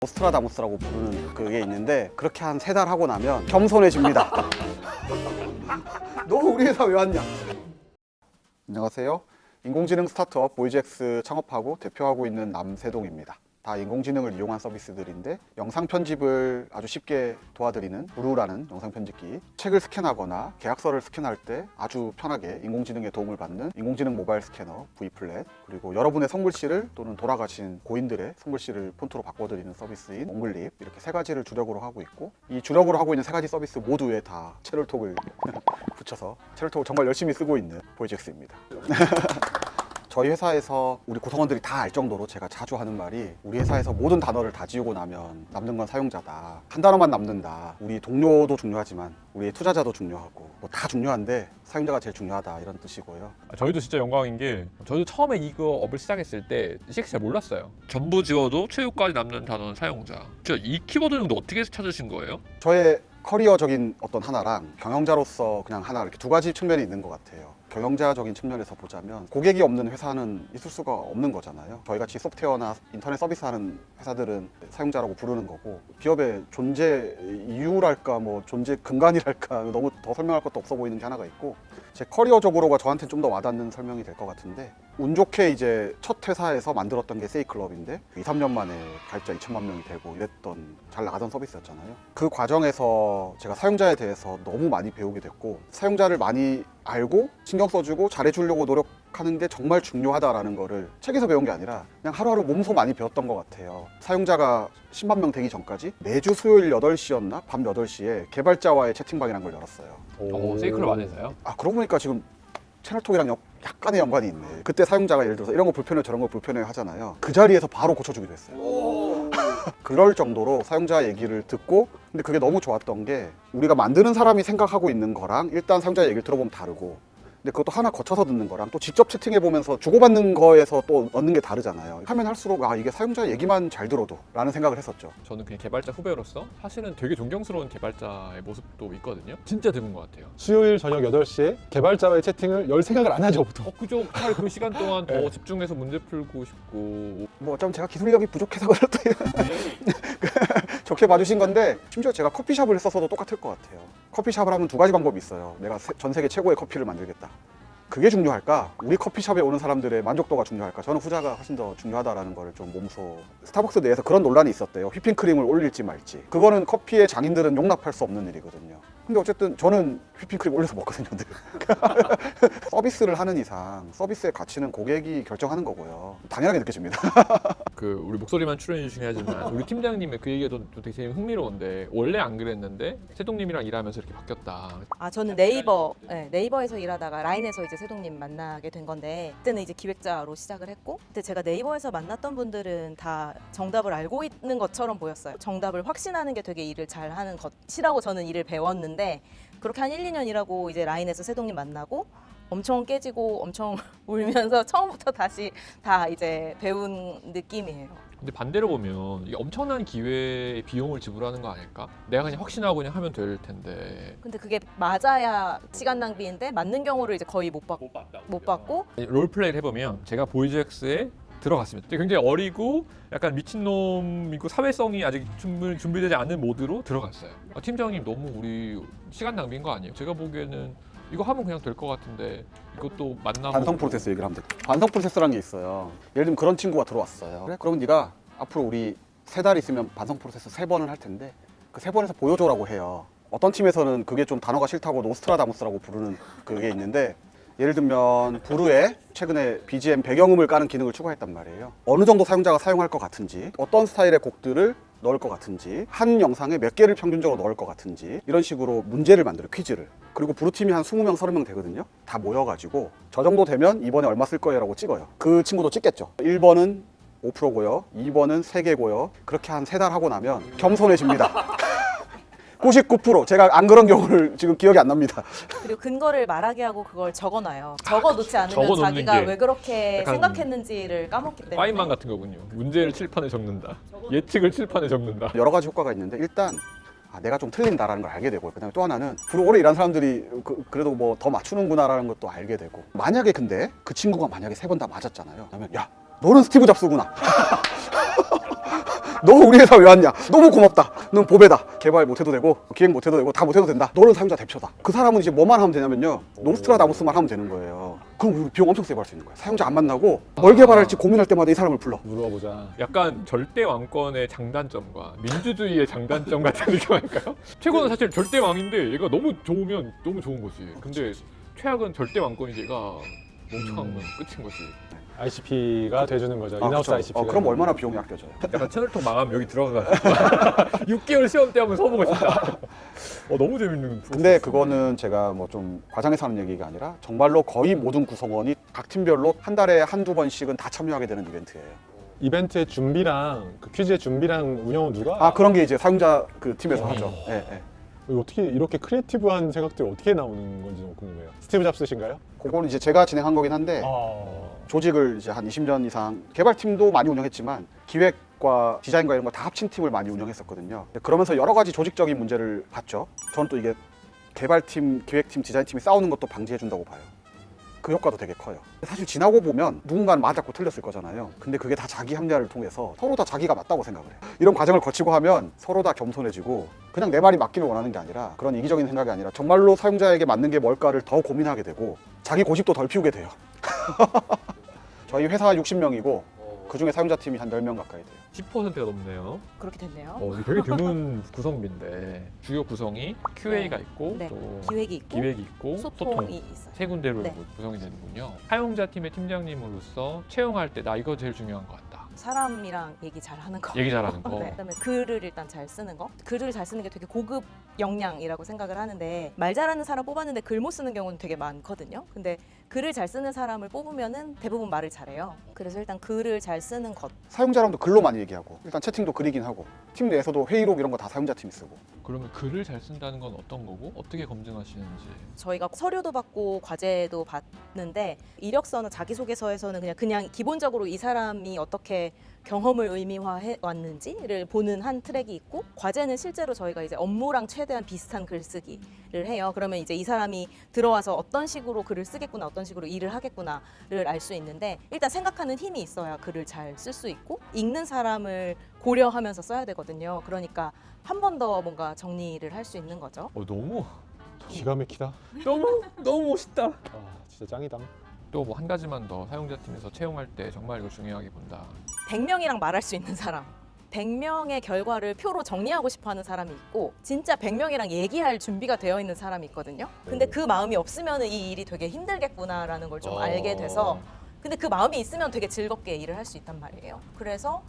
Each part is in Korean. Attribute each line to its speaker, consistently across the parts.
Speaker 1: 노스트라다무스라고 부르는 그게 있는데 그렇게 한 3달 하고 나면 겸손해집니다. 너 우리 회사 왜 왔냐? 안녕하세요. 인공지능 스타트업 보이지엑스 창업하고 대표하고 있는 남세동입니다. 다 인공지능을 이용한 서비스들인데 영상 편집을 아주 쉽게 도와드리는 브루라는 영상 편집기, 책을 스캔하거나 계약서를 스캔할 때 아주 편하게 인공지능의 도움을 받는 인공지능 모바일 스캐너 V플랫, 그리고 여러분의 선글씨를 또는 돌아가신 고인들의 선글씨를 폰트로 바꿔드리는 서비스인 몽글립, 이렇게 3가지를 주력으로 하고 있고, 이 주력으로 하고 있는 3가지 서비스 모두에 다 채널톡을 붙여서 채널톡을 정말 열심히 쓰고 있는 보이지엑스입니다. 저희 회사에서 우리 구성원들이 다 알 정도로 제가 자주 하는 말이, 우리 회사에서 모든 단어를 다 지우고 나면 남는 건 사용자다. 한 단어만 남는다. 우리 동료도 중요하지만 우리 투자자도 중요하고 뭐 다 중요한데 사용자가 제일 중요하다, 이런 뜻이고요.
Speaker 2: 저희도 진짜 영광인 게, 저도 처음에 이거 업을 시작했을 때 CX 잘 몰랐어요. 전부 지워도 최후까지 남는 단어는 사용자. 진짜 이 키워드는 어떻게 찾으신 거예요?
Speaker 1: 저의 커리어적인 어떤 하나랑 경영자로서 그냥 하나, 이렇게 2가지 측면이 있는 것 같아요. 경영자적인 측면에서 보자면 고객이 없는 회사는 있을 수가 없는 거잖아요. 저희같이 소프트웨어나 인터넷 서비스하는 회사들은 사용자라고 부르는 거고, 기업의 존재 이유랄까, 뭐 존재 근간이랄까, 너무 더 설명할 것도 없어 보이는 게 하나가 있고, 제 커리어적으로가 저한테는 좀 더 와닿는 설명이 될 것 같은데, 운 좋게 이제 첫 회사에서 만들었던 게 세이클럽인데 2, 3년 만에 가입자 2천만 명이 되고 이랬던 잘 나가던 서비스였잖아요. 그 과정에서 제가 사용자에 대해서 너무 많이 배우게 됐고, 사용자를 많이 알고 신경 써주고 잘해주려고 노력하는 게 정말 중요하다라는 거를 책에서 배운 게 아니라 그냥 하루하루 몸소 많이 배웠던 것 같아요. 사용자가 10만 명 되기 전까지 매주 수요일 8시였나? 밤 8시에 개발자와의 채팅방이라는 걸 열었어요.
Speaker 2: 세이클럽 안에서요?
Speaker 1: 아, 그러고 보니까 지금 채널톡이랑 약간의 연관이 있네. 그때 사용자가 예를 들어서 이런 거 불편해 저런 거 불편해 하잖아요. 그 자리에서 바로 고쳐주기도 했어요. 그럴 정도로 사용자 얘기를 듣고, 근데 그게 너무 좋았던 게, 우리가 만드는 사람이 생각하고 있는 거랑 일단 사용자 얘기를 들어보면 다르고, 근데 그것도 하나 거쳐서 듣는 거랑 또 직접 채팅해보면서 주고받는 거에서 또 얻는 게 다르잖아요. 하면 할수록 아, 이게 사용자 얘기만 잘 들어도 라는 생각을 했었죠.
Speaker 2: 저는 그냥 개발자 후배로서 사실은 되게 존경스러운 개발자의 모습도 있거든요. 진짜 드문 것 같아요.
Speaker 3: 수요일 저녁 8시에 개발자와의 채팅을 열 생각을 안 하죠, 보통.
Speaker 2: 그죠. 차라리 그 시간 동안 더
Speaker 3: 네.
Speaker 2: 집중해서 문제 풀고 싶고.
Speaker 1: 뭐 어쩌면 제가 기술력이 부족해서 그렇대요. 좋게 봐주신 건데, 심지어 제가 커피숍을 했었어도 똑같을 것 같아요. 커피숍을 하면 2가지 방법이 있어요. 내가 전 세계 최고의 커피를 만들겠다. 그게 중요할까? 우리 커피숍에 오는 사람들의 만족도가 중요할까? 저는 후자가 훨씬 더 중요하다라는 거를 좀 몸소. 스타벅스 내에서 그런 논란이 있었대요. 휘핑크림을 올릴지 말지. 그거는 커피의 장인들은 용납할 수 없는 일이거든요. 근데 어쨌든 저는 휘핑크림 올려서 먹거든요. 서비스를 하는 이상 서비스의 가치는 고객이 결정하는 거고요. 당연하게 느껴집니다.
Speaker 2: 우리 목소리만 출연해 주시긴 하지만 우리 팀장님의 그 얘기가 좀 되게 흥미로운데, 원래 안 그랬는데 세동님이랑 일하면서 이렇게 바뀌었다.
Speaker 4: 저는 네이버에서 일하다가 라인에서 이제 세동님 만나게 된 건데, 그때는 이제 기획자로 시작을 했고, 그때 제가 네이버에서 만났던 분들은 다 정답을 알고 있는 것처럼 보였어요. 정답을 확신하는 게 되게 일을 잘하는 것이라고 저는 일을 배웠는데, 그렇게 한 1, 2년 일하고 이제 라인에서 세동님 만나고 엄청 깨지고 엄청 울면서 처음부터 다시 다 이제 배운 느낌이에요.
Speaker 2: 근데 반대로 보면 이게 엄청난 기회의 비용을 지불하는 거 아닐까? 내가 그냥 확신하고 그냥 하면 될 텐데.
Speaker 4: 근데 그게 맞아야 시간 낭비인데, 맞는 경우를 이제 거의 못 받고.
Speaker 2: 롤플레이를 해보면, 제가 보이지엑스에 들어갔습니다. 굉장히 어리고 약간 미친놈이고 사회성이 아직 준비되지 않은 모드로 들어갔어요. 팀장님, 너무 우리 시간 낭비인 거 아니에요? 제가 보기에는 이거 하면 그냥 될 것 같은데 이것도 만나고.
Speaker 1: 반성 프로세스 얘기를 하면 돼. 반성 프로세스라는 게 있어요. 예를 들면 그런 친구가 들어왔어요. 그래? 그러면 네가 앞으로 우리 3달 있으면 반성 프로세스 3번을 할 텐데 그 3번에서 보여줘라고 해요. 어떤 팀에서는 그게 좀 단어가 싫다고 노스트라다무스라고 부르는 그게 있는데, 예를 들면 브루에 최근에 BGM 배경음을 까는 기능을 추가했단 말이에요. 어느 정도 사용자가 사용할 것 같은지, 어떤 스타일의 곡들을 넣을 것 같은지, 한 영상에 몇 개를 평균적으로 넣을 것 같은지, 이런 식으로 문제를 만들어요, 퀴즈를. 그리고 브루팀이 한 20명, 30명 되거든요. 다 모여가지고 저 정도 되면 이번에 얼마 쓸 거예요 라고 찍어요. 그 친구도 찍겠죠. 1번은 5%고요 2번은 3개고요 그렇게 한 3달 하고 나면 겸손해집니다. 99%. 제가 안 그런 경우를 지금 기억이 안 납니다.
Speaker 4: 그리고 근거를 말하게 하고 그걸 적어놔요. 적어놓지 않으면
Speaker 2: 적어놓는
Speaker 4: 자기가
Speaker 2: 게
Speaker 4: 왜 그렇게
Speaker 2: 약간
Speaker 4: 생각했는지를 까먹기 때문에.
Speaker 2: 파인만 같은 거군요. 문제를 칠판에 적는다. 예측을 칠판에 적는다.
Speaker 1: 여러 가지 효과가 있는데, 일단 내가 좀 틀린다라는 걸 알게 되고, 그다음에 또 하나는 오래 일한 사람들이 그래도 뭐 더 맞추는구나라는 것도 알게 되고, 만약에 근데 그 친구가 만약에 3번 다 맞았잖아요. 그러면 야, 너는 스티브 잡스구나. 너 우리 회사 왜 왔냐? 너무 고맙다. 넌 보배다. 개발 못해도 되고 기획 못해도 되고 다 못해도 된다. 너는 사용자 대표다. 그 사람은 이제 뭐만 하면 되냐면요, 노스트라다무스만 하면 되는 거예요. 그럼 우리 비용 엄청 세이브할 수 있는 거예요. 사용자 안 만나고 뭘 개발할지 고민할 때마다 이 사람을 불러.
Speaker 3: 물어보자.
Speaker 2: 약간 절대 왕권의 장단점과 민주주의의 장단점 같은 느낌 아닐까요? 최고는 사실 절대 왕인데 얘가 너무 좋으면 너무 좋은 거지. 근데 최악은 절대 왕권이 얘가 멍청한 건 끝인 거지.
Speaker 3: ICP가 돼주는 거죠.
Speaker 1: 아,
Speaker 3: 인하우스
Speaker 1: 그쵸.
Speaker 3: ICP가.
Speaker 1: 그럼 얼마나 비용이 아껴져요.
Speaker 2: 약간 채널톡 망하면 여기 들어가가지고 6개월 시험 때 한번 써보고 싶다. 너무 재밌는.
Speaker 1: 근데 그거는 제가 뭐 좀 과장해서 하는 얘기가 아니라 정말로 거의 모든 구성원이 각 팀별로 한 달에 한두 번씩은 다 참여하게 되는 이벤트예요.
Speaker 3: 이벤트의 준비랑 그 퀴즈의 준비랑 운영은 누가?
Speaker 1: 아, 그런 게 이제 사용자 그 팀에서 하죠. 예, 예.
Speaker 3: 어떻게 이렇게 크리에이티브한 생각들이 어떻게 나오는 건지 너무 궁금해요. 스티브 잡스신가요?
Speaker 1: 그거는 이제 제가 진행한 거긴 한데 조직을 이제 한 20년 이상 개발팀도 많이 운영했지만 기획과 디자인과 이런 거 다 합친 팀을 많이 운영했었거든요. 그러면서 여러 가지 조직적인 문제를 봤죠. 저는 또 이게 개발팀, 기획팀, 디자인팀이 싸우는 것도 방지해 준다고 봐요. 그 효과도 되게 커요. 사실 지나고 보면 누군가는 맞았고 틀렸을 거잖아요. 근데 그게 다 자기 합리화를 통해서 서로 다 자기가 맞다고 생각을 해요. 이런 과정을 거치고 하면 서로 다 겸손해지고 그냥 내 말이 맞기를 원하는 게 아니라 그런 이기적인 생각이 아니라 정말로 사용자에게 맞는 게 뭘까를 더 고민하게 되고 자기 고집도 덜 피우게 돼요. 저희 회사 60명이고 그중에 사용자 팀이 한 10명 가까이 돼요.
Speaker 2: 10%가 넘네요.
Speaker 4: 그렇게 됐네요.
Speaker 2: 되게 드문 구성비인데 주요 구성이 QA가 있고
Speaker 4: 네.
Speaker 2: 또
Speaker 4: 기획이 있고
Speaker 2: 기획이 있고 소통
Speaker 4: 소통이 있어요.
Speaker 2: 세 군데로
Speaker 4: 네.
Speaker 2: 구성이 되는군요. 사용자 팀의 팀장님으로서 채용할 때 나 이거 제일 중요한 것 같다.
Speaker 4: 사람이랑 얘기 잘 하는 거.
Speaker 2: 얘기 잘하는 거.
Speaker 4: 네. 그다음에 글을 일단 잘 쓰는 거. 글을 잘 쓰는 게 되게 고급 역량이라고 생각을 하는데 말 잘하는 사람 뽑았는데 글 못 쓰는 경우는 되게 많거든요. 근데 글을 잘 쓰는 사람을 뽑으면은 대부분 말을 잘해요. 그래서 일단 글을 잘 쓰는 것.
Speaker 1: 사용자랑도 글로 많이 얘기하고 일단 채팅도 글이긴 하고 팀 내에서도 회의록 이런 거 다 사용자 팀이 쓰고.
Speaker 2: 그러면 글을 잘 쓴다는 건 어떤 거고 어떻게 검증하시는지.
Speaker 4: 저희가 서류도 받고 과제도 받는데 이력서나 자기소개서에서는 그냥 기본적으로 이 사람이 어떻게 경험을 의미화해 왔는지를 보는 한 트랙이 있고 과제는 실제로 저희가 이제 업무랑 최대한 비슷한 글쓰기를 해요. 그러면 이제 이 사람이 들어와서 어떤 식으로 글을 쓰겠구나, 어떤 식으로 일을 하겠구나를 알 수 있는데 일단 생각하는 힘이 있어야 글을 잘 쓸 수 있고 읽는 사람을 고려하면서 써야 되거든요. 그러니까 한 번 더 뭔가 정리를 할 수 있는 거죠.
Speaker 2: 너무
Speaker 3: 기가 막히다.
Speaker 2: 너무 멋있다.
Speaker 3: 아 진짜 짱이다.
Speaker 2: 또 뭐 한 가지만 더 사용자 팀에서 채용할 때 정말 이거 중요하게 본다.
Speaker 4: 100명이랑 말할 수 있는 사람. 100명의 결과를 표로 정리하고 싶어 하는 사람이 있고 진짜 100명이랑 얘기할 준비가 되어 있는 사람이 있거든요. 근데 그 마음이 없으면 이 일이 되게 힘들겠구나라는 걸 좀 알게 돼서 근데 그 마음이 있으면 되게 즐겁게 일을 할 수 있단 말이에요. 그래서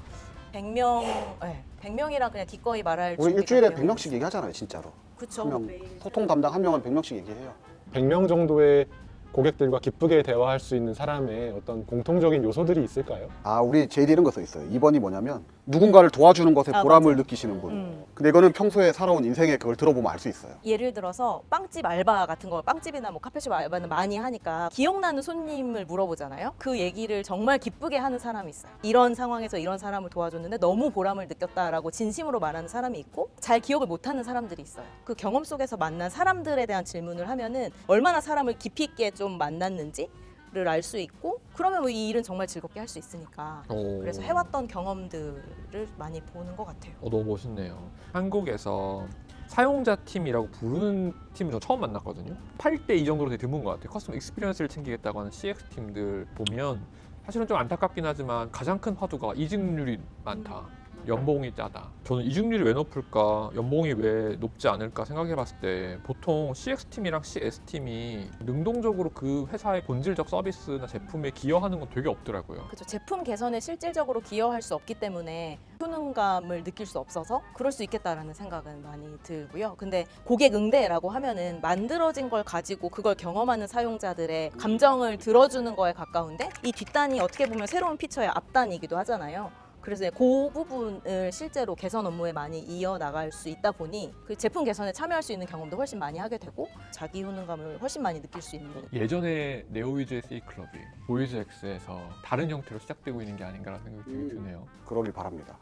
Speaker 4: 100명이랑 그냥 기꺼이 말할
Speaker 1: 우리
Speaker 4: 준비가
Speaker 1: 일주일에
Speaker 4: 되어
Speaker 1: 100명씩 얘기하잖아요, 진짜로.
Speaker 4: 그쵸.
Speaker 1: 한 명, 소통 담당 한 명은 100명씩 얘기해요.
Speaker 3: 100명 정도의 고객들과 기쁘게 대화할 수 있는 사람의 어떤 공통적인 요소들이 있을까요?
Speaker 1: 아, 우리 JD 이런 거 써 있어요. 2번이 뭐냐면 누군가를 도와주는 것에 보람을
Speaker 4: 맞아.
Speaker 1: 느끼시는 분. 근데 이거는 평소에 살아온 인생에 그걸 들어보면 알 수 있어요.
Speaker 4: 예를 들어서 빵집 알바 같은 거 빵집이나 뭐 카페숍 알바는 많이 하니까 기억나는 손님을 물어보잖아요. 그 얘기를 정말 기쁘게 하는 사람이 있어요. 이런 상황에서 이런 사람을 도와줬는데 너무 보람을 느꼈다라고 진심으로 말하는 사람이 있고 잘 기억을 못하는 사람들이 있어요. 그 경험 속에서 만난 사람들에 대한 질문을 하면은 얼마나 사람을 깊이 있게 좀 만났는지 를 알 수 있고 그러면 뭐 이 일은 정말 즐겁게 할 수 있으니까 그래서 해왔던 경험들을 많이 보는 것 같아요.
Speaker 2: 너무 멋있네요. 한국에서 사용자 팀이라고 부르는 팀을 저 처음 만났거든요. 8대 2 정도로 되게 드문 것 같아요. 커스텀 익스피리언스를 챙기겠다고 하는 CX 팀들 보면 사실은 좀 안타깝긴 하지만 가장 큰 화두가 이직률이 많다. 연봉이 짜다. 저는 이직률이 왜 높을까, 연봉이 왜 높지 않을까 생각해봤을 때 보통 CX팀이랑 CS팀이 능동적으로 그 회사의 본질적 서비스나 제품에 기여하는 건 되게 없더라고요.
Speaker 4: 그렇죠. 제품 개선에 실질적으로 기여할 수 없기 때문에 효능감을 느낄 수 없어서 그럴 수 있겠다라는 생각은 많이 들고요. 근데 고객 응대라고 하면은 만들어진 걸 가지고 그걸 경험하는 사용자들의 감정을 들어주는 거에 가까운데 이 뒷단이 어떻게 보면 새로운 피처의 앞단이기도 하잖아요. 그래서 그 부분을 실제로 개선 업무에 많이 이어나갈 수 있다 보니 그 제품 개선에 참여할 수 있는 경험도 훨씬 많이 하게 되고 자기 효능감을 훨씬 많이 느낄 수 있는.
Speaker 2: 예전에 네오위즈의 C클럽이 보이즈엑스에서 다른 형태로 시작되고 있는 게 아닌가라는 생각이 되게 드네요.
Speaker 1: 그러길 바랍니다.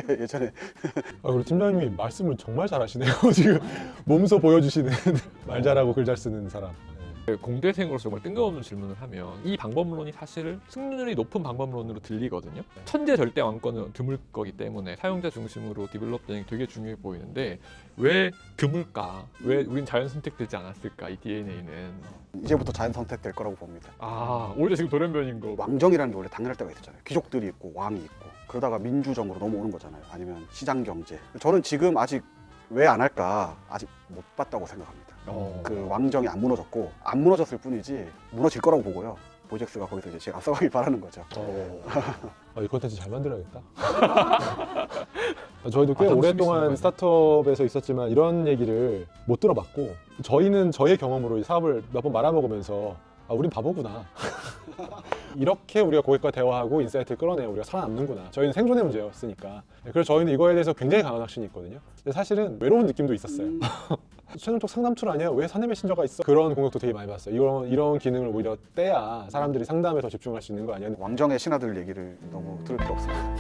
Speaker 1: 예전에
Speaker 3: 그리고 팀장님이 말씀을 정말 잘하시네요. 지금 몸소 보여주시는 말 잘하고 글 잘 쓰는 사람.
Speaker 2: 공대생으로서 정말 뜬금없는 질문을 하면 이 방법론이 사실 승률이 높은 방법론으로 들리거든요. 천재 절대 왕권은 드물 거기 때문에 사용자 중심으로 디벨롭되는 게 되게 중요해 보이는데 왜 드물까? 왜 우린 자연 선택되지 않았을까? 이 DNA는
Speaker 1: 이제부터 자연 선택될 거라고 봅니다.
Speaker 2: 오히려 지금 돌연변인 거.
Speaker 1: 왕정이라는 게 원래 당연할 때가 있었잖아요. 귀족들이 있고 왕이 있고 그러다가 민주정으로 넘어오는 거잖아요. 아니면 시장 경제. 저는 지금 아직 왜 안 할까 아직 못 봤다고 생각합니다. 그 왕정이 안 무너졌고 안 무너졌을 뿐이지 무너질 거라고 보고요. 보이젝스가 거기서 이제 제가 앞서가길 바라는 거죠.
Speaker 3: 이 콘텐츠 잘 만들어야겠다. 저희도 꽤
Speaker 2: 너무
Speaker 3: 오랫동안
Speaker 2: 재밌어요.
Speaker 3: 스타트업에서 있었지만 이런 얘기를 못 들어봤고 저희는 저의 경험으로 이 사업을 몇 번 말아먹으면서 우린 바보구나. 이렇게 우리가 고객과 대화하고 인사이트를 끌어내야 우리가 살아남는구나. 저희는 생존의 문제였으니까. 그래서 저희는 이거에 대해서 굉장히 강한 확신이 있거든요. 근데 사실은 외로운 느낌도 있었어요. 채널톡 상담 툴 아니야? 왜 사내 메신저가 있어? 그런 공격도 되게 많이 봤어요. 이런 기능을 오히려 떼야 사람들이 상담에 더 집중할 수 있는 거 아니야?
Speaker 1: 왕정의 신하들 얘기를 너무 들을 필요 없습니다.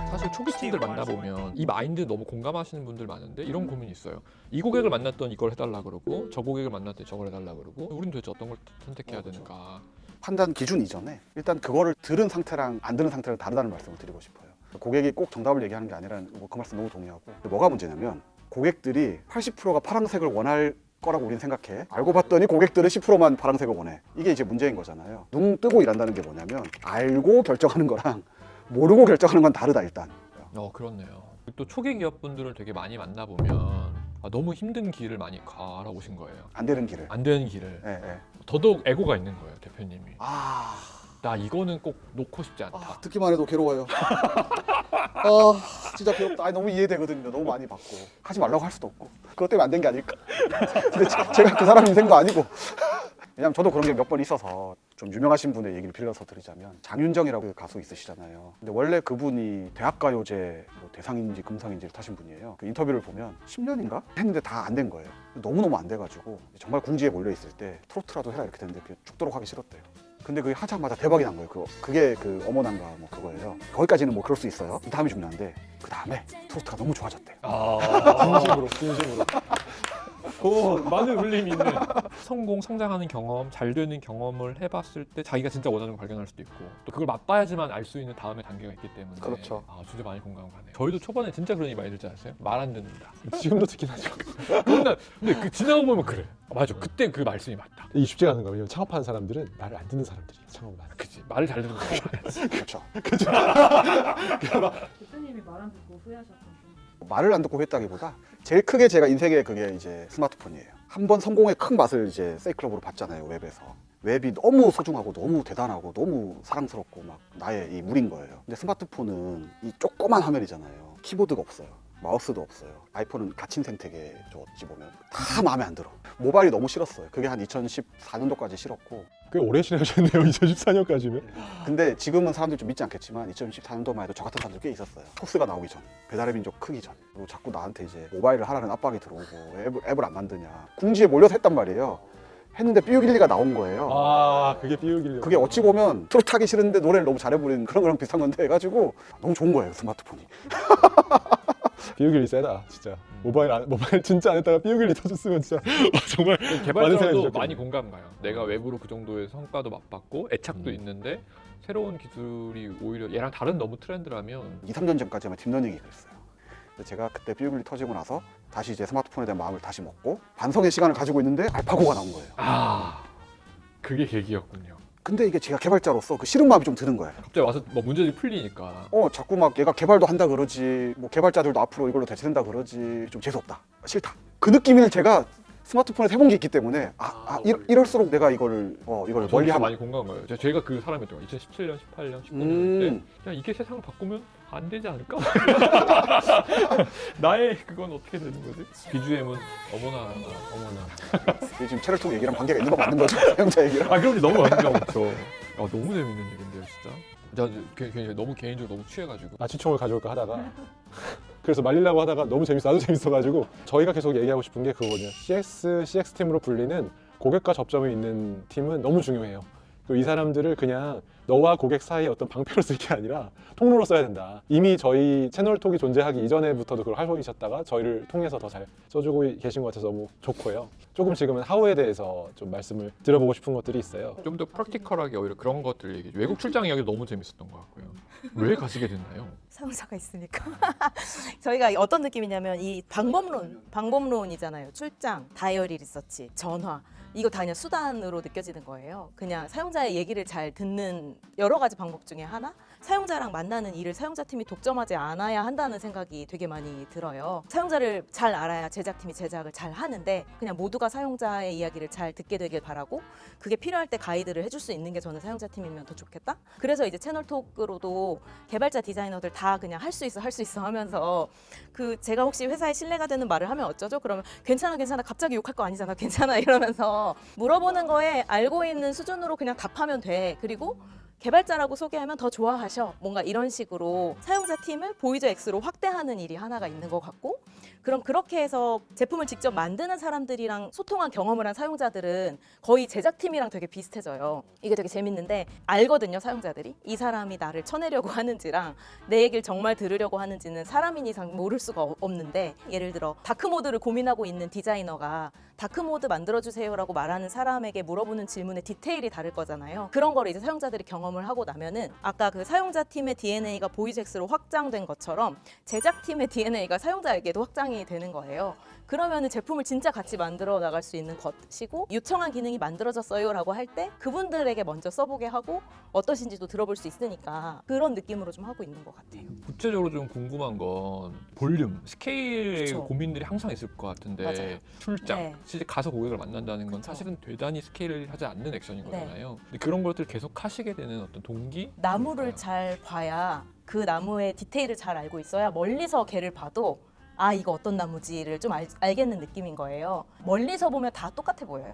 Speaker 2: 사실 초기 팀들 만나보면 이 마인드 너무 공감하시는 분들 많은데 이런 고민이 있어요. 이 고객을 만났더니 이걸 해달라 그러고 저 고객을 만났더니 저걸 해달라 그러고 우린 도대체 어떤 걸 선택해야 되는가.
Speaker 1: 판단 기준 이전에 일단 그거를 들은 상태랑 안 들은 상태랑 다르다는 말씀을 드리고 싶어요. 고객이 꼭 정답을 얘기하는 게 아니라 그 말씀 너무 동의하고 뭐가 문제냐면 고객들이 80%가 파란색을 원할 거라고 우리는 생각해. 알고 봤더니 고객들은 10%만 파란색을 원해. 이게 이제 문제인 거잖아요. 눈 뜨고 일한다는 게 뭐냐면 알고 결정하는 거랑 모르고 결정하는 건 다르다 일단.
Speaker 2: 그렇네요. 또 초기 기업분들을 되게 많이 만나보면 너무 힘든 길을 많이 갈아오신 거예요.
Speaker 1: 안 되는 길을.
Speaker 2: 안 되는 길을.
Speaker 1: 예, 예.
Speaker 2: 더더욱 애고가 있는 거예요, 대표님이.
Speaker 1: 아,
Speaker 2: 나 이거는 꼭 놓고 싶지 않다.
Speaker 1: 듣기만 해도 괴로워요. 진짜 괴롭다. 너무 이해되거든요. 너무 많이 받고 하지 말라고 할 수도 없고 그것 때문에 안 된 게 아닐까. 근데 제가 그 사람 인생도 아니고. 왜냐면 저도 그런 게 몇 번 있어서 좀 유명하신 분의 얘기를 빌려서 드리자면 장윤정이라고 그 가수 있으시잖아요. 근데 원래 그분이 대학가요제 대상인지 금상인지를 타신 분이에요. 그 인터뷰를 보면 10년인가 했는데 다 안 된 거예요. 너무너무 안 돼가지고 정말 궁지에 몰려 있을 때 트로트라도 해라 이렇게 됐는데 그게 죽도록 하기 싫었대요. 근데 그게 하자마자 대박이 난 거예요. 그게 그 어머난가 뭐 그거예요. 거기까지는 뭐 그럴 수 있어요. 이 다음이 중요한데 그 다음에 트로트가 너무 좋아졌대요.
Speaker 3: 진심으로.
Speaker 2: 많은 울림이 있는 성장하는 경험, 잘 되는 경험을 해봤을 때 자기가 진짜 원하는 걸 발견할 수도 있고 또 그걸 맛봐야지만 알 수 있는 다음의 단계가 있기 때문에
Speaker 1: 그렇죠.
Speaker 2: 진짜 많이 공감 가네요. 저희도 초반에 진짜 그런 얘기 많이 들지 않았어요? 말 안 듣는다.
Speaker 3: 지금도 듣긴 하죠.
Speaker 2: 근데 그 지나고 보면 그래. 맞아. 그때 그 말씀이 맞다.
Speaker 3: 이게 쉽지가 않은 거예요. 왜냐면 창업하는 사람들은 말을 안 듣는 사람들이 창업을 하는
Speaker 2: 그치. 말을 잘 듣는 거야.
Speaker 1: 그렇죠.
Speaker 5: 대표님이 말 안 듣고 후회하셨던 점.
Speaker 1: 말을 안 듣고 했다기보다 제일 크게 제가 인생에 그게 이제 스마트폰이에요. 한 번 성공의 큰 맛을 이제 세이클럽으로 봤잖아요. 웹에서. 웹이 너무 소중하고 너무 대단하고 너무 사랑스럽고 막 나의 이 물인 거예요. 근데 스마트폰은 이 조그만 화면이잖아요. 키보드가 없어요. 마우스도 없어요. 아이폰은 갇힌 생태계죠. 어찌 보면 다 마음에 안 들어. 모바일이 너무 싫었어요. 그게 한 2014년도까지 싫었고.
Speaker 3: 꽤 오래 지내셨네요. 2014년까지면.
Speaker 1: 근데 지금은 사람들이 좀 믿지 않겠지만 2014년도만 해도 저 같은 사람들 꽤 있었어요. 토스가 나오기 전, 배달의 민족 크기 전. 그리고 자꾸 나한테 이제 모바일을 하라는 압박이 들어오고 앱을 안 만드냐. 궁지에 몰려서 했단 말이에요. 했는데 삐우길리가 나온 거예요.
Speaker 3: 그게 삐우길리.
Speaker 1: 그게 어찌 보면 트로트 하기 싫은데 노래를 너무 잘해버리는 그런 거랑 비슷한 건데 해가지고 너무 좋은 거예요, 스마트폰이.
Speaker 3: 삐우길리 세다, 진짜. 모바일 진짜 안 했다가 삐우길리 터졌으면 진짜 정말 많은 생각이
Speaker 2: 개발자도
Speaker 3: 들었겠네요.
Speaker 2: 많이 공감 가요. 내가 외부로 그 정도의 성과도 맛봤고 애착도
Speaker 3: 음.
Speaker 2: 있는데 새로운 기술이 오히려 얘랑 다른 너무 트렌드라면
Speaker 1: 2, 3년 전까지만 딥러닝이 그랬어요. 그래서 제가 그때 삐우길리 터지고 나서 다시 이제 스마트폰에 대한 마음을 다시 먹고 반성의 시간을 가지고 있는데 알파고가 나온 거예요.
Speaker 2: 그게 계기였군요.
Speaker 1: 근데 이게 제가 개발자로서 그 싫은 마음이 좀 드는 거예요.
Speaker 2: 갑자기 와서 뭐 문제들이 풀리니까
Speaker 1: 자꾸 막 얘가 개발도 한다 그러지, 뭐 개발자들도 앞으로 이걸로 대체된다 그러지, 좀 재수없다, 싫다. 그 느낌을 제가 스마트폰에서 해본 게 있기 때문에 이럴수록 내가 이걸
Speaker 2: 저도
Speaker 1: 멀리 하면
Speaker 2: 많이 공감한 거예요. 제가 그 사람이었던 거예요. 2017년, 18년, 19년 때 그냥 이게 세상을 바꾸면 안 되지 않을까? 나의 그건 어떻게 되는 거지? BGM은 어머나.
Speaker 1: 이게 지금 채널통 얘기랑 관계가 있는 거 맞는 거죠? 사용자 얘기랑.
Speaker 2: 그럼 너무 완전 그렇죠. 너무 재밌는 얘기인데요, 진짜. 저 너무 개인적으로 너무 취해가지고.
Speaker 3: 마취총을 가져올까 하다가 그래서 말리려고 하다가 너무 나도 재밌어가지고 저희가 계속 얘기하고 싶은 게 그거거든요. CX 팀으로 불리는 고객과 접점이 있는 팀은 너무 중요해요. 그리고 이 사람들을 그냥 너와 고객 사이의 어떤 방패로 쓸 게 아니라 통로로 써야 된다. 이미 저희 채널톡이 존재하기 이전에부터도 그걸 하고 계셨다가 저희를 통해서 더 잘 써주고 계신 것 같아서 너무 좋고요. 조금 지금은 하우에 대해서 좀 말씀을 드려보고 싶은 것들이 있어요.
Speaker 2: 좀 더 프랙티컬하게 오히려 그런 것들 얘기. 외국 출장 이야기 너무 재밌었던 것 같고요. 왜 가시게 됐나요?
Speaker 4: 사용자가 있으니까. 저희가 어떤 느낌이냐면 이 방법론이잖아요. 출장, 다이어리 리서치, 전화. 이거 다 그냥 수단으로 느껴지는 거예요. 그냥 사용자의 얘기를 잘 듣는 여러 가지 방법 중에 하나? 사용자랑 만나는 일을 사용자 팀이 독점하지 않아야 한다는 생각이 되게 많이 들어요. 사용자를 잘 알아야 제작팀이 제작을 잘 하는데 그냥 모두가 사용자의 이야기를 잘 듣게 되길 바라고 그게 필요할 때 가이드를 해줄 수 있는 게 저는 사용자 팀이면 더 좋겠다? 그래서 이제 채널톡으로도 개발자 디자이너들 다 그냥 할 수 있어 하면서 그 제가 혹시 회사에 신뢰가 되는 말을 하면 어쩌죠? 그러면 괜찮아 갑자기 욕할 거 아니잖아 괜찮아 이러면서 물어보는 거에 알고 있는 수준으로 그냥 답하면 돼. 그리고 개발자라고 소개하면 더 좋아하셔. 뭔가 이런 식으로 사용자 팀을 보이저 X로 확대하는 일이 하나가 있는 것 같고 그럼 그렇게 해서 제품을 직접 만드는 사람들이랑 소통한 경험을 한 사용자들은 거의 제작팀이랑 되게 비슷해져요. 이게 되게 재밌는데 알거든요, 사용자들이. 이 사람이 나를 쳐내려고 하는지랑 내 얘기를 정말 들으려고 하는지는 사람인 이상 모를 수가 없는데 예를 들어 다크모드를 고민하고 있는 디자이너가 다크모드 만들어주세요라고 말하는 사람에게 물어보는 질문의 디테일이 다를 거잖아요. 그런 거를 이제 사용자들이 경험을 하고 나면은 아까 그 사용자 팀의 DNA가 보이즈엑스로 확장된 것처럼 제작팀의 DNA가 사용자에게도 확장이 되는 거예요. 그러면은 제품을 진짜 같이 만들어 나갈 수 있는 것이고 요청한 기능이 만들어졌어요라고 할 때 그분들에게 먼저 써보게 하고 어떠신지도 들어볼 수 있으니까 그런 느낌으로 좀 하고 있는 것 같아요.
Speaker 2: 구체적으로 좀 궁금한 건 볼륨, 스케일의
Speaker 4: 그쵸.
Speaker 2: 고민들이 항상 있을 것 같은데
Speaker 4: 맞아요.
Speaker 2: 출장,
Speaker 4: 네.
Speaker 2: 실제 가서 고객을 만난다는 건
Speaker 4: 그쵸.
Speaker 2: 사실은 대단히 스케일을 하지 않는 액션인
Speaker 4: 네.
Speaker 2: 거잖아요. 근데 그런 것들 계속 하시게 되는 어떤 동기?
Speaker 4: 나무를 잘 봐야 그 나무의 디테일을 잘 알고 있어야 멀리서 걔를 봐도 아 이거 어떤 나무지를 좀 알겠는 느낌인 거예요. 멀리서 보면 다 똑같아 보여요.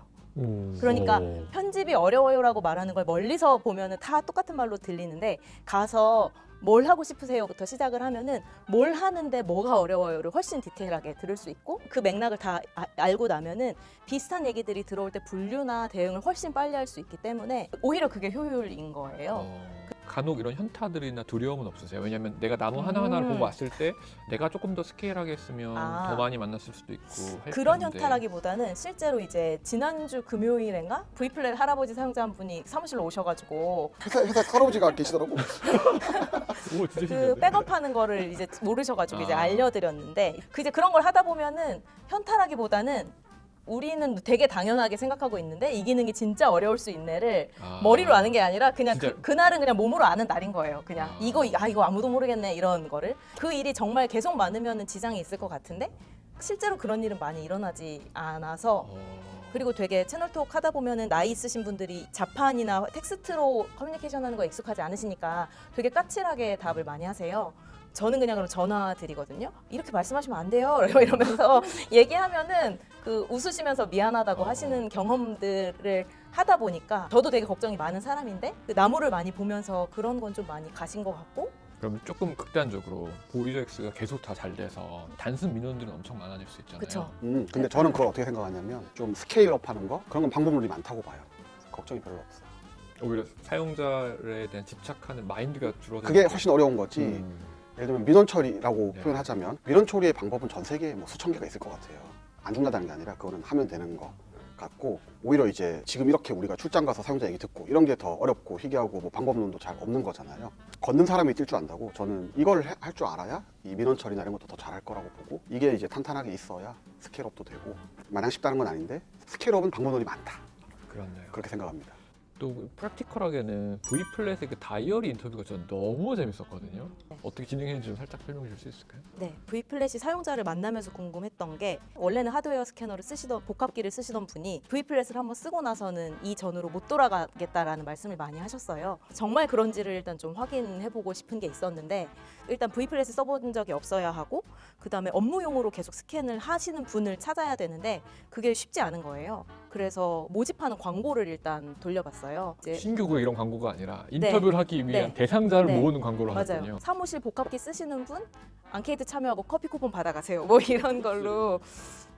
Speaker 4: 그러니까 편집이 어려워요라고 말하는 걸 멀리서 보면은 다 똑같은 말로 들리는데 가서 뭘 하고 싶으세요부터 시작을 하면은 뭘 하는데 뭐가 어려워요를 훨씬 디테일하게 들을 수 있고 그 맥락을 다 알고 나면은 비슷한 얘기들이 들어올 때 분류나 대응을 훨씬 빨리 할 수 있기 때문에 오히려 그게 효율인 거예요.
Speaker 2: 간혹 이런 현타들이나 두려움은 없으세요? 왜냐하면 내가 나무 하나하나를 보고 왔을 때 내가 조금 더 스케일하게 했으면 더 많이 만났을 수도 있고 할
Speaker 4: 그런
Speaker 2: 텐데.
Speaker 4: 현타라기보다는 실제로 이제 지난주 금요일인가 V플랫 할아버지 사용자 한 분이 사무실로 오셔가지고
Speaker 1: 회사 할아버지가 계시더라고.
Speaker 2: 오, 진짜
Speaker 4: 그
Speaker 2: 신기하네.
Speaker 4: 백업하는 거를 이제 모르셔가지고 이제
Speaker 2: 아.
Speaker 4: 알려드렸는데 그 이제 그런 걸 하다 보면은 현타라기보다는 우리는 되게 당연하게 생각하고 있는데 이 기능이 진짜 어려울 수 있네를
Speaker 2: 아.
Speaker 4: 머리로 아는 게 아니라 그냥
Speaker 2: 진짜.
Speaker 4: 그날은 그냥 몸으로 아는 날인 거예요. 그냥
Speaker 2: 아.
Speaker 4: 이거 아무도 모르겠네 이런 거를 그 일이 정말 계속 많으면은 지장이 있을 것 같은데 실제로 그런 일은 많이 일어나지 않아서 그리고 되게 채널톡 하다 보면은 나이 있으신 분들이 자판이나 텍스트로 커뮤니케이션하는 거 익숙하지 않으시니까 되게 까칠하게 답을 많이 하세요. 저는 그냥 그럼 전화 드리거든요. 이렇게 말씀하시면 안 돼요. 이러면서 얘기하면은 그 웃으시면서 미안하다고 하시는 경험들을 하다 보니까 저도 되게 걱정이 많은 사람인데 그 나무를 많이 보면서 그런 건 좀 많이 가신 것 같고
Speaker 2: 그럼 조금 극단적으로 보이저엑스가 계속 다 잘 돼서 단순 민원들은 엄청 많아질 수 있잖아요.
Speaker 4: 그쵸.
Speaker 1: 근데 저는 그걸 어떻게 생각하냐면 좀 스케일업 하는 거 그런 건 방법론이 많다고 봐요. 그래서 걱정이 별로 없어요.
Speaker 2: 오히려 사용자에 대한 집착하는 마인드가 줄어들
Speaker 1: 그게 훨씬 어려운 거지. 예를 들면 민원 처리라고
Speaker 2: 네.
Speaker 1: 표현하자면 민원 처리의 방법은 전 세계에 뭐 수천 개가 있을 것 같아요. 안 중단하는 게 아니라 그거는 하면 되는 거 같고 오히려 이제 지금 이렇게 우리가 출장 가서 사용자 얘기 듣고 이런 게 더 어렵고 희귀하고 뭐 방법론도 잘 없는 거잖아요. 걷는 사람이 뛸 줄 안다고 저는 이걸 할 줄 알아야 이 민원 처리나 이런 것도 더 잘할 거라고 보고 이게 이제 탄탄하게 있어야 스케일업도 되고 마냥 쉽다는 건 아닌데 스케일업은 방법론이 많다.
Speaker 2: 그렇네요.
Speaker 1: 그렇게 생각합니다.
Speaker 2: 또 프랙티컬하게는 V플랫의 그 다이어리 인터뷰가 저는 너무 재밌었거든요.
Speaker 4: 네.
Speaker 2: 어떻게 진행했는지 좀 살짝 설명해 줄 수 있을까요?
Speaker 4: 네, V플랫이 사용자를 만나면서 궁금했던 게 원래는 하드웨어 스캐너를 쓰시던 복합기를 쓰시던 분이 V플랫을 한번 쓰고 나서는 이 전으로 못 돌아가겠다라는 말씀을 많이 하셨어요. 정말 그런지를 일단 좀 확인해보고 싶은 게 있었는데 일단 V플랫을 써본 적이 없어야 하고 그 다음에 업무용으로 계속 스캔을 하시는 분을 찾아야 되는데 그게 쉽지 않은 거예요. 그래서 모집하는 광고를 일단 돌려봤어요. 이제
Speaker 2: 신규 이런 광고가 아니라 인터뷰를 하기 위한
Speaker 4: 네.
Speaker 2: 대상자를
Speaker 4: 네.
Speaker 2: 모으는 광고를
Speaker 4: 맞아요.
Speaker 2: 하거든요.
Speaker 4: 사무실 복합기 쓰시는 분 앙케이트 참여하고 커피 쿠폰 받아가세요. 뭐 이런 걸로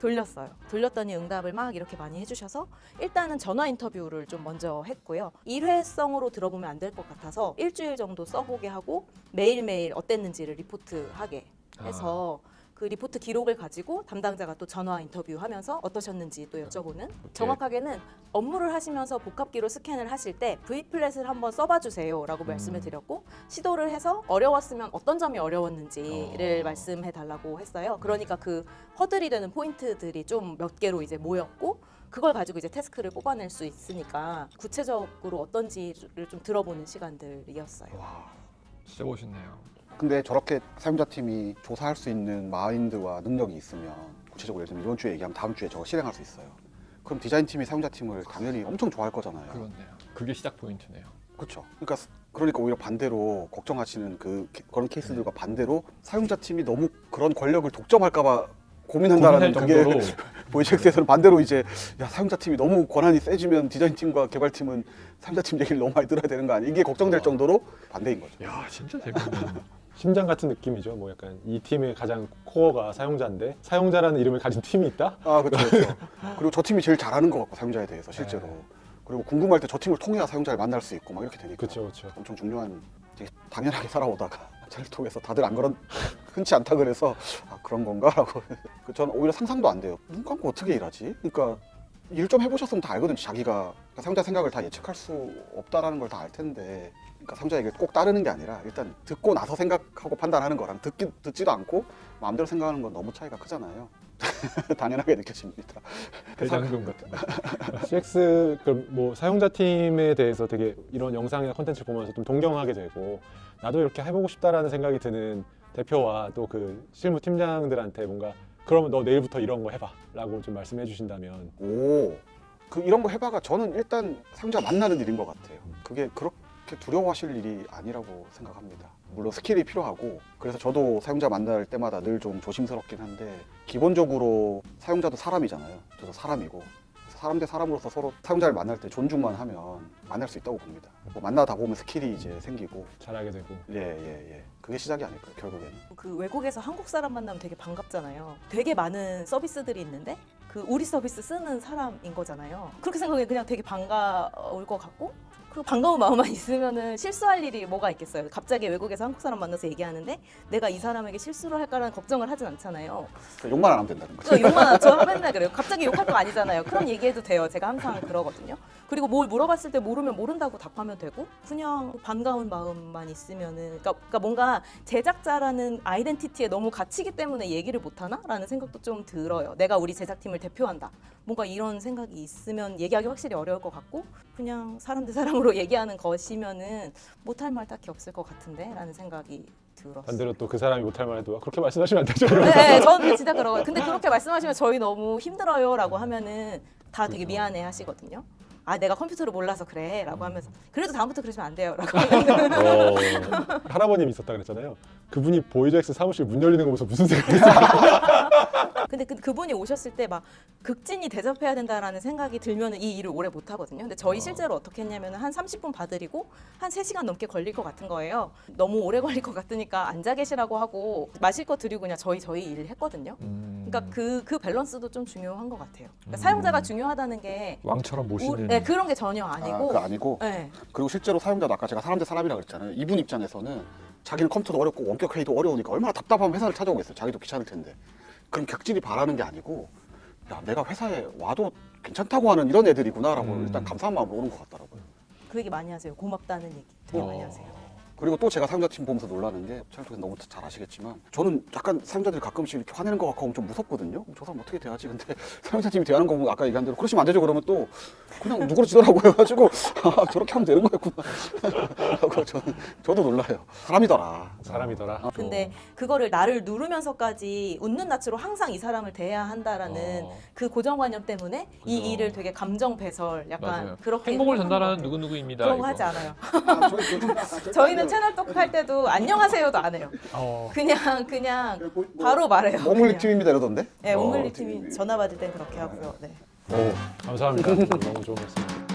Speaker 4: 돌렸어요. 돌렸더니 응답을 막 이렇게 많이 해주셔서 일단은 전화 인터뷰를 좀 먼저 했고요. 일회성으로 들어보면 안 될 것 같아서 일주일 정도 써보게 하고 매일매일 어땠는지를 리포트하게 해서 그 리포트 기록을 가지고 담당자가 또 전화 인터뷰하면서 어떠셨는지 또 여쭤보는. 정확하게는 업무를 하시면서 복합기로 스캔을 하실 때 V플랫을 한번 써봐 주세요라고 말씀을 드렸고 시도를 해서 어려웠으면 어떤 점이 어려웠는지를 말씀해 달라고 했어요. 그러니까 그 허들이 되는 포인트들이 좀 몇 개로 이제 모였고 그걸 가지고 이제 태스크를 뽑아낼 수 있으니까 구체적으로 어떤지를 좀 들어보는 시간들이었어요.
Speaker 2: 진짜 멋있네요.
Speaker 1: 근데 저렇게 사용자 팀이 조사할 수 있는 마인드와 능력이 있으면 구체적으로 예를 들면 이번 주에 얘기하면 다음 주에 저거 실행할 수 있어요. 그럼 디자인 팀이 사용자 팀을 당연히 엄청 좋아할 거잖아요.
Speaker 2: 그렇네요. 그게 시작 포인트네요.
Speaker 1: 그렇죠. 그러니까 오히려 반대로 걱정하시는 그런 케이스들과 반대로 사용자 팀이 너무 그런 권력을 독점할까봐 고민한다라는
Speaker 2: 고민할
Speaker 1: 그게
Speaker 2: 정도로
Speaker 1: 보이젝스에서는 반대로 이제 야 사용자 팀이 너무 권한이 세지면 디자인 팀과 개발 팀은 사용자 팀 얘기를 너무 많이 들어야 되는 거 아니야? 이게 걱정될 정도로 반대인 거죠.
Speaker 2: 야 진짜 재밌네.
Speaker 3: 심장 같은 느낌이죠. 뭐 약간 이 팀의 가장 코어가 사용자인데 사용자라는 이름을 가진 팀이 있다?
Speaker 1: 아 그렇죠. 그리고 저 팀이 제일 잘하는 것 같고 사용자에 대해서 실제로.
Speaker 3: 네.
Speaker 1: 그리고 궁금할 때 저 팀을 통해야 사용자를 만날 수 있고 막 이렇게 되니까.
Speaker 3: 그렇죠.
Speaker 1: 엄청 중요한 되게 당연하게 살아오다가 잘 통해서 다들 안 그런 흔치 않다 그래서 아 그런 건가라고. 저는 오히려 상상도 안 돼요. 눈 감고 어떻게 일하지? 그러니까 일 좀 해보셨으면 다 알거든요. 자기가 그러니까 사용자 생각을 다 예측할 수 없다라는 걸 다 알 텐데. 그러니까 사용자 얘기를 꼭 따르는 게 아니라 일단 듣고 나서 생각하고 판단하는 거랑 듣지도 않고 마음대로 생각하는 건 너무 차이가 크잖아요. 당연하게 느껴집니다.
Speaker 2: 대장금 같은 거.
Speaker 3: CX 뭐 사용자 팀에 대해서 되게 이런 영상이나 콘텐츠 보면서 좀 동경하게 되고 나도 이렇게 해보고 싶다라는 생각이 드는 대표와 또 그 실무 팀장들한테 뭔가 그러면 너 내일부터 이런 거 해봐라고 좀 말씀해 주신다면
Speaker 1: 이런 거 해봐가 저는 일단 사용자 만나는 일인 것 같아요. 그게 그렇게 두려워하실 일이 아니라고 생각합니다. 물론 스킬이 필요하고 그래서 저도 사용자 만날 때마다 늘 좀 조심스럽긴 한데 기본적으로 사용자도 사람이잖아요. 저도 사람이고 사람 대 사람으로서 서로 사용자를 만날 때 존중만 하면 만날 수 있다고 봅니다. 뭐 만나다 보면 스킬이 이제 생기고
Speaker 3: 잘하게 되고
Speaker 1: 예. 그게 시작이 아닐까요, 결국에는.
Speaker 4: 그 외국에서 한국 사람 만나면 되게 반갑잖아요. 되게 많은 서비스들이 있는데 그 우리 서비스 쓰는 사람인 거잖아요. 그렇게 생각하면 그냥 되게 반가울 것 같고 그 반가운 마음만 있으면은 실수할 일이 뭐가 있겠어요. 갑자기 외국에서 한국 사람 만나서 얘기하는데 내가 이 사람에게 실수를 할까라는 걱정을 하진 않잖아요.
Speaker 1: 욕만 안 하면 된다는 거죠.
Speaker 4: 저 맨날 그래요. 갑자기 욕할 거 아니잖아요. 그런 얘기해도 돼요. 제가 항상 그러거든요. 그리고 뭘 물어봤을 때 모르면 모른다고 답하면 되고 그냥 반가운 마음만 있으면은 그러니까 뭔가 제작자라는 아이덴티티에 너무 갇히기 때문에 얘기를 못하나라는 생각도 좀 들어요. 내가 우리 제작팀을 대표한다. 뭔가 이런 생각이 있으면 얘기하기 확실히 어려울 것 같고 그냥 사람 대 사람으로 얘기하는 것이면은 못할 말 딱히 없을 것 같은데라는 생각이 들었어요.
Speaker 3: 반대로 또 그 사람이 못할 말해도 그렇게 말씀하시면 안 되죠.
Speaker 4: 네, 저는 진짜 그러거든요. 근데 그렇게 말씀하시면 저희 너무 힘들어요라고 하면은 다 되게 미안해 하시거든요. 아 내가 컴퓨터를 몰라서 그래라고 하면서 그래도 다음부터 그러시면 안 돼요라고 하면
Speaker 3: 할아버님이 있었다 그랬잖아요. 그분이 보이젝스 사무실 문 열리는 거 보면서 무슨 생각했어요?
Speaker 4: 근데 그분이 오셨을 때 막 극진히 대접해야 된다라는 생각이 들면 이 일을 오래 못 하거든요. 근데 저희 실제로 어떻게 했냐면 한 30분 봐드리고 한 3시간 넘게 걸릴 것 같은 거예요. 너무 오래 걸릴 것 같으니까 앉아 계시라고 하고 마실 거 드리고 그냥 저희 일 했거든요. 그러니까 그 밸런스도 좀 중요한 것 같아요. 그러니까 사용자가 중요하다는 게
Speaker 2: 왕처럼 모시는.
Speaker 4: 네, 그런 게 전혀 아니고.
Speaker 1: 그거 아니고
Speaker 4: 네.
Speaker 1: 그리고 실제로 사용자도 아까 제가 사람 대 사람이라고 그랬잖아요. 이분 입장에서는 자기는 컴퓨터도 어렵고 원격 회의도 어려우니까 얼마나 답답하면 회사를 찾아오겠어요. 자기도 귀찮을 텐데. 그럼 격진히 바라는 게 아니고 야 내가 회사에 와도 괜찮다고 하는 이런 애들이구나라고 일단 감사한 마음으로 오는 것 같더라고요.
Speaker 4: 그 얘기 많이 하세요. 고맙다는 얘기 되게 많이 하세요.
Speaker 1: 그리고 또 제가 사용자 팀 보면서 놀라는 게 찰떡에서 너무 잘 아시겠지만 저는 약간 사용자들이 가끔씩 이렇게 화내는 것 같고 좀 무섭거든요. 저 사람 어떻게 대하지? 근데 사용자 팀이 대하는 거 보면 아까 얘기한 대로 그러시면 안 되죠. 그러면 또 그냥 누그러지더라고요. 해가지고 아, 저렇게 하면 되는 거였구나. 하고 저도 놀라요. 사람이더라.
Speaker 3: 사람이더라.
Speaker 4: 근데 그거를 나를 누르면서까지 웃는 낯으로 항상 이 사람을 대해야 한다라는 그 고정관념 때문에 이
Speaker 2: 그죠.
Speaker 4: 일을 되게 감정 배설 약간
Speaker 2: 맞아요.
Speaker 4: 그렇게
Speaker 2: 행복을
Speaker 4: 하는
Speaker 2: 전달하는
Speaker 4: 것 같아요.
Speaker 2: 누구누구입니다.
Speaker 4: 그런 거
Speaker 2: 이거.
Speaker 4: 하지 않아요. 저희는 채널 톡 할 때도 안녕하세요도 안 해요. 그냥 바로 말해요.
Speaker 1: 머물리
Speaker 4: 그냥.
Speaker 1: 팀입니다 이러던데?
Speaker 4: 네, 옴물리
Speaker 1: 팀이.
Speaker 4: 팀이 전화 받을 땐 그렇게 하고요. 네.
Speaker 3: 감사합니다. 너무 좋은 말씀.